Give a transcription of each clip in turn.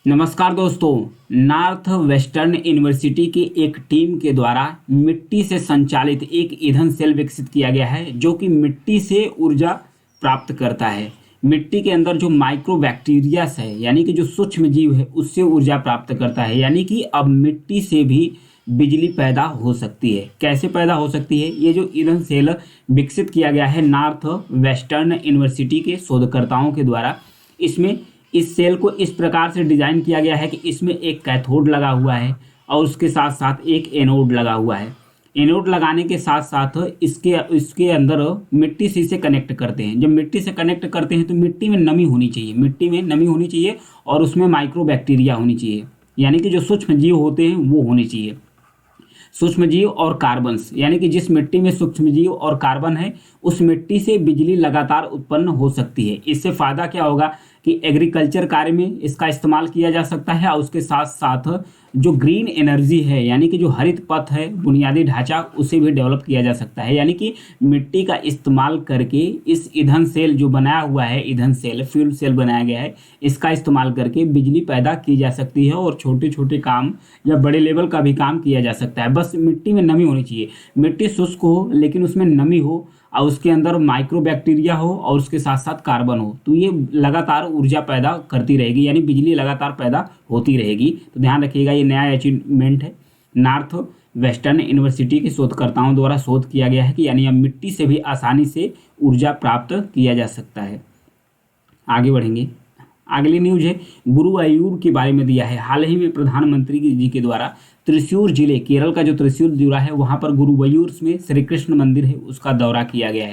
नमस्कार दोस्तों। North western university की एक टीम के द्वारा मिट्टी से संचालित एक ईंधन सेल विकसित किया गया है जो कि मिट्टी से ऊर्जा प्राप्त करता है। मिट्टी के अंदर जो माइक्रोबैक्टीरियास है यानी कि जो सूक्ष्म जीव है उससे ऊर्जा प्राप्त करता है। यानी कि अब मिट्टी से भी बिजली पैदा हो सकती है। कैसे पैदा हो सकती है? ये जो ईंधन सेल विकसित किया गया है नॉर्थ वेस्टर्न यूनिवर्सिटी के शोधकर्ताओं के द्वारा, इसमें इस सेल को इस प्रकार से डिजाइन किया गया है कि इसमें एक कैथोड लगा हुआ है और उसके साथ साथ एक एनोड लगा हुआ है। एनोड लगाने के साथ साथ इसके इसके अंदर मिट्टी से इसे कनेक्ट करते हैं। जब मिट्टी से कनेक्ट करते हैं तो मिट्टी में नमी होनी चाहिए, मिट्टी में नमी होनी चाहिए और उसमें माइक्रोबैक्टीरिया होनी चाहिए, यानी कि जो सूक्ष्म जीव होते हैं वो होने चाहिए। सूक्ष्मजीव और कार्बन्स, यानी कि जिस मिट्टी में सूक्ष्मजीव और कार्बन है उस मिट्टी से बिजली लगातार उत्पन्न हो सकती है। इससे फायदा क्या होगा कि एग्रीकल्चर कार्य में इसका इस्तेमाल किया जा सकता है और उसके साथ साथ जो ग्रीन एनर्जी है यानी कि जो हरित पथ है, बुनियादी ढांचा, उसे भी डेवलप किया जा सकता है। यानी कि मिट्टी का इस्तेमाल करके इस ईंधन सेल जो बनाया हुआ है, ईंधन सेल फ्यूल सेल बनाया गया है, इसका इस्तेमाल करके बिजली पैदा की जा सकती है और छोटे छोटे काम या बड़े लेवल का भी काम किया जा सकता है। बस मिट्टी में नमी होनी चाहिए। मिट्टी शुष्क हो लेकिन उसमें नमी हो और उसके अंदर माइक्रोबैक्टीरिया हो और उसके साथ साथ कार्बन हो, तो ये लगातार ऊर्जा पैदा करती रहेगी, यानी बिजली लगातार पैदा होती रहेगी। तो ध्यान रखिएगा, ये नया अचीवमेंट है। नॉर्थ वेस्टर्न यूनिवर्सिटी के शोधकर्ताओं द्वारा शोध किया गया है कि यानी अब मिट्टी से भी आसानी से ऊर्जा प्राप्त किया जा सकता है। आगे बढ़ेंगे। अगली न्यूज है गुरुवायूर के बारे में दिया है। हाल ही में प्रधानमंत्री जी के द्वारा त्रिशूर जिले, केरल का जो त्रिशूर जिला है वहाँ पर गुरुवायूर में श्री कृष्ण मंदिर है उसका दौरा किया गया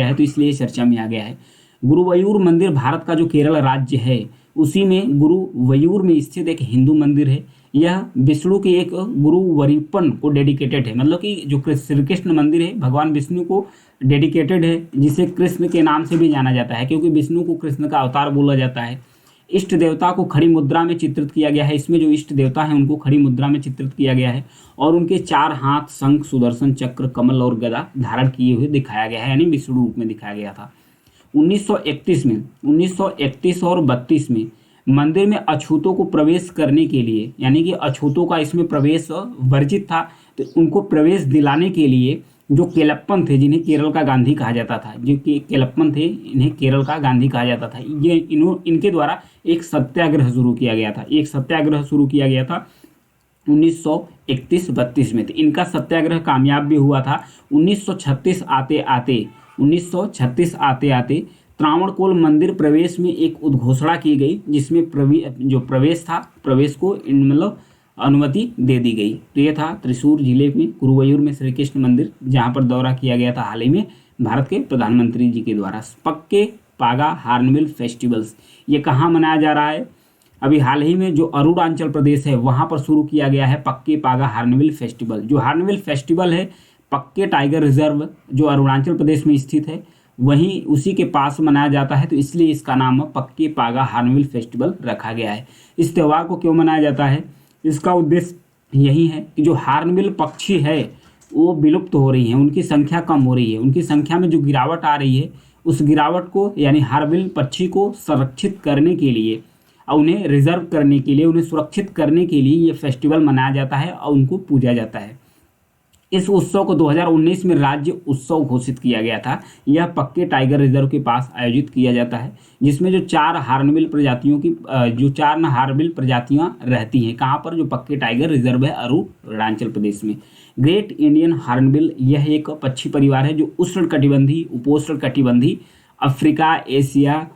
है। तो इसलिए चर्चा में आ गया है। गुरुवायूर मंदिर भारत का जो केरल राज्य है उसी में गुरुवायूर में स्थित एक हिंदू मंदिर है। यह विष्णु के एक गुरुवरीपन को डेडिकेटेड है, मतलब कि जो श्री कृष्ण मंदिर है भगवान विष्णु को डेडिकेटेड है, जिसे कृष्ण के नाम से भी जाना जाता है क्योंकि विष्णु को कृष्ण का अवतार बोला जाता है। इष्ट देवता को खड़ी मुद्रा में चित्रित किया गया है। इसमें जो इष्ट देवता हैं उनको खड़ी मुद्रा में चित्रित किया गया है और उनके 4 हाथ, शंख, सुदर्शन चक्र, कमल और गदा धारण किए हुए दिखाया गया है, यानी विष्णु रूप में दिखाया गया था। 1931 और 32 में मंदिर में अछूतों को प्रवेश करने के लिए, यानी कि अछूतों का इसमें प्रवेश वर्जित था, तो उनको प्रवेश दिलाने के लिए जो केलप्पन थे, जिन्हें केरल का गांधी कहा जाता था, जो कि केलप्पन थे इन्हें केरल का गांधी कहा जाता था, ये इनके द्वारा एक सत्याग्रह शुरू किया गया था। 1931-32 में। तो इनका सत्याग्रह कामयाब भी हुआ था। 1936 आते आते त्रावणकोल मंदिर प्रवेश में एक उद्घोषणा की गई जिसमें प्रवेश को मतलब अनुमति दे दी गई। तो ये था त्रिशूर जिले में गुरुवायूर में श्री कृष्ण मंदिर, जहाँ पर दौरा किया गया था हाल ही में भारत के प्रधानमंत्री जी के द्वारा। पक्के पागा हार्नबिल फेस्टिवल्स, ये कहाँ मनाया जा रहा है? अभी हाल ही में जो अरुणाचल प्रदेश है वहाँ पर शुरू किया गया है पक्के पागा हार्नबिल फेस्टिवल। जो हार्नबिल फेस्टिवल है पक्के टाइगर रिजर्व जो अरुणाचल प्रदेश में स्थित है वहीं उसी के पास मनाया जाता है, तो इसलिए इसका नाम पक्के पागा हार्नबिल फेस्टिवल रखा गया है। इस त्यौहार को क्यों मनाया जाता है? इसका उद्देश्य यही है कि जो हार्नबिल पक्षी है वो विलुप्त हो रही हैं, उनकी संख्या कम हो रही है, उनकी संख्या में जो गिरावट आ रही है उस गिरावट को, यानी हार्नबिल पक्षी को संरक्षित करने के लिए और उन्हें रिजर्व करने के लिए, उन्हें सुरक्षित करने के लिए ये फेस्टिवल मनाया जाता है और उनको पूजा जाता है। इस उत्सव को 2019 में राज्य उत्सव घोषित किया गया था। यह पक्के टाइगर रिजर्व के पास आयोजित किया जाता है, जिसमें जो 4 हार्नबिल प्रजातियों की हार्नबिल प्रजातियां रहती हैं। कहाँ पर? जो पक्के टाइगर रिजर्व है अरुणाचल प्रदेश में। ग्रेट इंडियन हार्नबिल यह एक पक्षी परिवार है जो उष्णकटिबंधी, उपोष्णकटिबंधी, अफ्रीका, एशिया,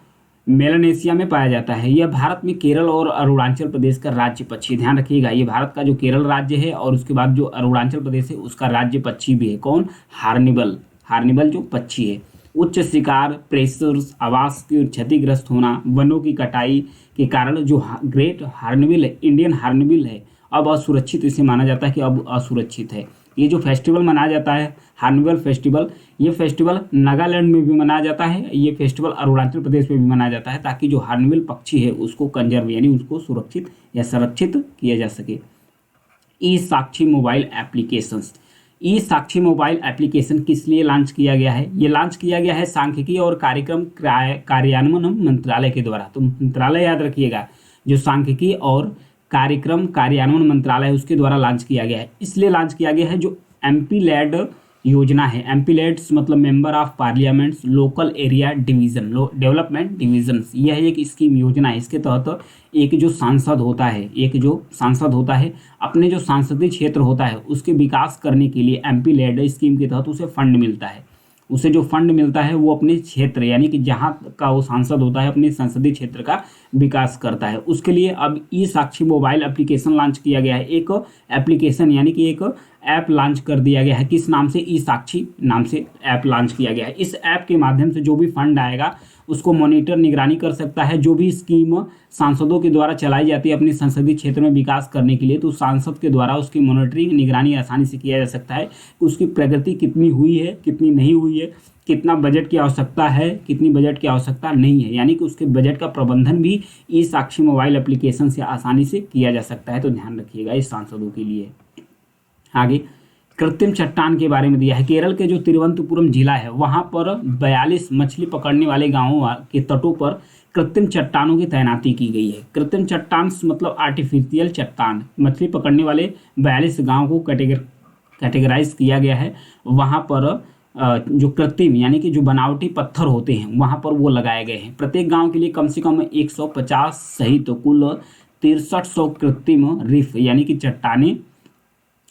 मेलानेशिया में पाया जाता है। यह भारत में केरल और अरुणाचल प्रदेश का राज्य पक्षी, ध्यान रखिएगा, ये भारत का जो केरल राज्य है और उसके बाद जो अरुणाचल प्रदेश है उसका राज्य पक्षी भी है। कौन? हार्नबिल जो पक्षी है। उच्च शिकार, प्रेशर्स, आवास के क्षतिग्रस्त होना, वनों की कटाई के कारण जो ग्रेट हार्नबिल है, इंडियन हार्नबिल है, अब असुरक्षित इसे माना जाता है कि अब असुरक्षित है। ये जो फेस्टिवल मनाया जाता है हार्नबिल फेस्टिवल, ये फेस्टिवल नागालैंड में भी मनाया जाता है, ये फेस्टिवल अरुणाचल प्रदेश में भी मनाया जाता है, ताकि जो हार्नबिल पक्षी है उसको कंजर्व यानी उसको सुरक्षित या संरक्षित किया जा सके। ई साक्षी मोबाइल एप्लीकेशंस, ई साक्षी मोबाइल एप्लीकेशन किस लिए लॉन्च किया गया है? ये लॉन्च किया गया है सांख्यिकी और कार्यक्रम कार्यान्वयन मंत्रालय के द्वारा। तो मंत्रालय याद रखिएगा, जो सांख्यिकी और कार्यक्रम कार्यान्वयन मंत्रालय है उसके द्वारा लॉन्च किया गया है। इसलिए लॉन्च किया गया है जो एमपी लैड योजना है। एमपी लैड्स मतलब member of parliaments local area division development division, यह एक स्कीम योजना है। इसके तहत एक जो सांसद होता है अपने जो सांसदीय क्षेत्र होता है उसके विकास करने के लिए एमपी लैड स्कीम के तहत उसे फंड मिलता है। उसे जो फंड मिलता है वो अपने क्षेत्र यानी कि जहाँ का वो सांसद होता है अपने संसदीय क्षेत्र का विकास करता है। उसके लिए अब ई साक्षी मोबाइल एप्लीकेशन लॉन्च किया गया है। एक एप्लीकेशन यानी कि एक ऐप लॉन्च कर दिया गया है। किस नाम से? ई साक्षी नाम से ऐप लॉन्च किया गया है। इस ऐप के माध्यम से जो भी फंड आएगा उसको मॉनिटर निगरानी कर सकता है। जो भी स्कीम सांसदों के द्वारा चलाई जाती है अपने संसदीय क्षेत्र में विकास करने के लिए, तो सांसद के द्वारा उसकी मॉनिटरिंग निगरानी आसानी से किया जा सकता है कि उसकी प्रगति कितनी हुई है, कितनी नहीं हुई है, कितना बजट की आवश्यकता है, कितनी बजट की आवश्यकता नहीं है। यानी कि उसके बजट का प्रबंधन भी ई साक्षी मोबाइल एप्लीकेशन से आसानी से किया जा सकता है। तो ध्यान रखिएगा इस सांसदों के लिए। आगे कृत्रिम चट्टान के बारे में दिया है। केरल के जो तिरुवनंतपुरम जिला है वहाँ पर 42 मछली पकड़ने वाले गांवों के तटों पर कृत्रिम चट्टानों की तैनाती की गई है। कृत्रिम चट्टान मतलब आर्टिफिशियल चट्टान। मछली पकड़ने वाले 42 गांवों को कैटेगराइज किया गया है। वहाँ पर जो कृत्रिम यानी कि जो बनावटी पत्थर होते हैं वहाँ पर वो लगाए गए हैं। प्रत्येक गांव के लिए कम से कम 150 सहित कुल 6300 कृत्रिम रिफ यानी कि चट्टानें,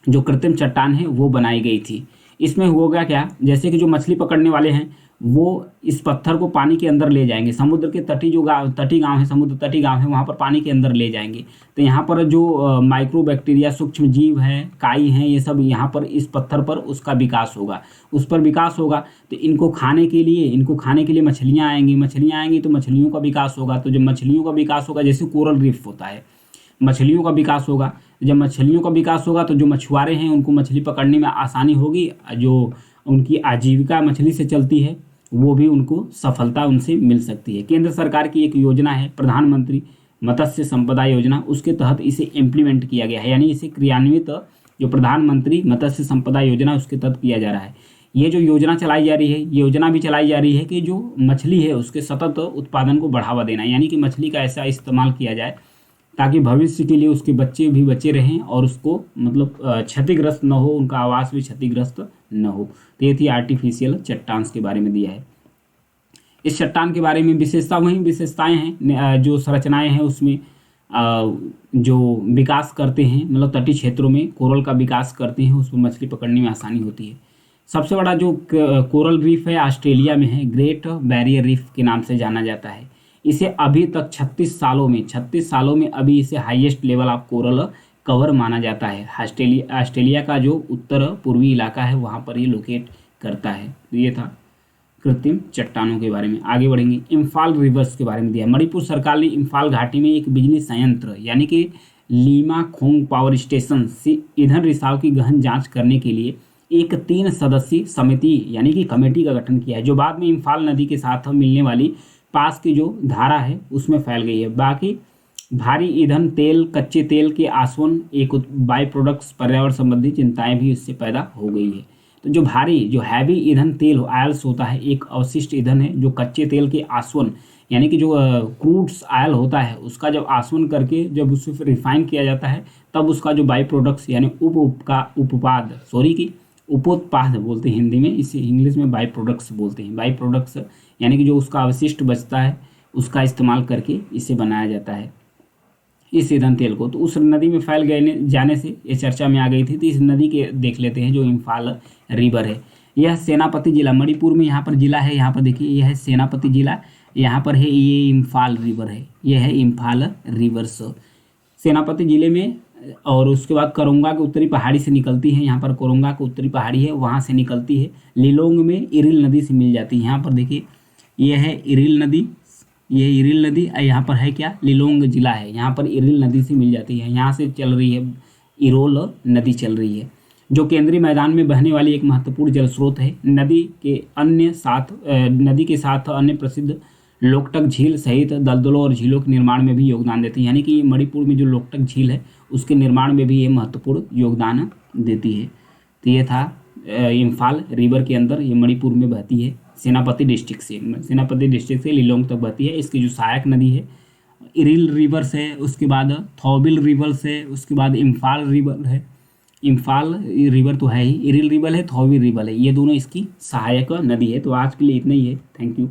जो कृत्रिम चट्टान है वो बनाई गई थी। इसमें होगा क्या, जैसे कि जो मछली पकड़ने वाले हैं वो इस पत्थर को पानी के अंदर ले जाएंगे। समुद्र के तटी गांव है, समुद्र तटी गांव है, वहाँ पर पानी के अंदर ले जाएंगे। तो यहाँ पर जो माइक्रो बैक्टीरिया सूक्ष्म जीव हैं, काई हैं, ये सब यहाँ पर इस पत्थर पर उसका विकास होगा, उस पर विकास होगा। तो इनको खाने के लिए मछलियाँ आएंगी तो मछलियों का विकास होगा। तो जब मछलियों का विकास होगा, जैसे कोरल रीफ होता है, मछलियों का विकास होगा। जब मछलियों का विकास होगा तो जो मछुआरे हैं उनको मछली पकड़ने में आसानी होगी। जो उनकी आजीविका मछली से चलती है वो भी उनको सफलता उनसे मिल सकती है। केंद्र सरकार की एक योजना है प्रधानमंत्री मत्स्य संपदा योजना, उसके तहत इसे इम्प्लीमेंट किया गया है। यानी इसे क्रियान्वित जो प्रधानमंत्री मत्स्य संपदा योजना उसके तहत किया जा रहा है। ये जो योजना चलाई जा रही है, योजना भी चलाई जा रही है कि जो मछली है उसके सतत उत्पादन को बढ़ावा देना, यानी कि मछली का ऐसा इस्तेमाल किया जाए ताकि भविष्य के लिए उसके बच्चे भी बचे रहें और उसको मतलब क्षतिग्रस्त न हो, उनका आवास भी क्षतिग्रस्त न हो। तो ये थी आर्टिफिशियल चट्टान के बारे में दिया है। इस चट्टान के बारे में विशेषताएं हैं, जो संरचनाएं हैं उसमें जो विकास करते हैं, मतलब तटीय क्षेत्रों में कोरल का विकास करते हैं, उसमें मछली पकड़ने में आसानी होती है। सबसे बड़ा जो कोरल रीफ है ऑस्ट्रेलिया में है, ग्रेट बैरियर रीफ के नाम से जाना जाता है। इसे अभी तक 36 सालों में अभी इसे highest level of coral cover माना जाता है। ऑस्ट्रेलिया का जो उत्तर पूर्वी इलाका है वहाँ पर ये लोकेट करता है। तो ये था कृत्रिम चट्टानों के बारे में। आगे बढ़ेंगे, इम्फाल रिवर्स के बारे में दिया। मणिपुर सरकार ने इम्फाल घाटी में एक बिजली संयंत्र यानी कि लीमा खोंग पावर स्टेशन से ईंधन रिसाव की गहन जांच करने के लिए एक 3 सदस्यीय समिति यानी कि कमेटी का गठन किया है, जो बाद में इम्फाल नदी के साथ मिलने वाली पास की जो धारा है उसमें फैल गई है। बाकी भारी ईंधन तेल, कच्चे तेल के आसवन, एक बाई प्रोडक्ट्स, पर्यावरण संबंधी चिंताएं भी इससे पैदा हो गई है। तो जो हैवी ईंधन तेल आयल्स होता है, एक अवशिष्ट ईंधन है जो कच्चे तेल के आसवन यानी कि जो क्रूड्स आयल होता है उसका जब आसवन करके जब उससे फिर रिफाइन किया जाता है तब उसका जो बाई प्रोडक्ट्स यानी उपोत्पाद बोलते हैं हिंदी में, इसे इंग्लिश में बाई प्रोडक्ट्स बोलते हैं। बाई प्रोडक्ट्स यानी कि जो उसका अवशिष्ट बचता है उसका इस्तेमाल करके इसे बनाया जाता है इस ईंधन तेल को। तो उस नदी में फैल गए जाने से ये चर्चा में आ गई थी। तो इस नदी के देख लेते हैं जो इम्फाल रिवर है। यह सेनापति जिला मणिपुर में यहाँ पर जिला है, यहाँ पर देखिए यह है सेनापति जिला, यहाँ पर है ये इम्फाल रिवर है, यह है इम्फाल रिवर्स सेनापति जिले में। और उसके बाद करोंगा के उत्तरी पहाड़ी से निकलती है, यहाँ पर कोरोंगा की उत्तरी पहाड़ी है वहाँ से निकलती है, लिलोंग में इरिल नदी से मिल जाती है। यहाँ पर देखिए यह है इरिल नदी, ये इरिल नदी, यहाँ पर है क्या लिलोंग जिला है, यहाँ पर इरिल नदी से मिल जाती है। यहाँ से चल रही है इरोल नदी चल रही है, जो केंद्रीय मैदान में बहने वाली एक महत्वपूर्ण जल स्रोत है। नदी के साथ अन्य प्रसिद्ध लोकटक झील सहित दलदलों और झीलों के निर्माण में भी योगदान देती है। यानी कि मणिपुर में जो लोकटक झील है उसके निर्माण में भी ये महत्वपूर्ण योगदान देती है। तो ये था इम्फाल रिवर के अंदर, ये मणिपुर में बहती है सेनापति डिस्ट्रिक्ट से लिलोंग तक बहती है। इसकी जो सहायक नदी है इरिल रिवर्स है, उसके बाद थॉबिल रिवर्स है, उसके बाद इम्फाल रिवर है। इम्फाल रिवर तो है ही, इरिल रिवर है, थॉबिल रिवर है, ये दोनों इसकी सहायक नदी है। तो आज के लिए इतना ही है। Thank you.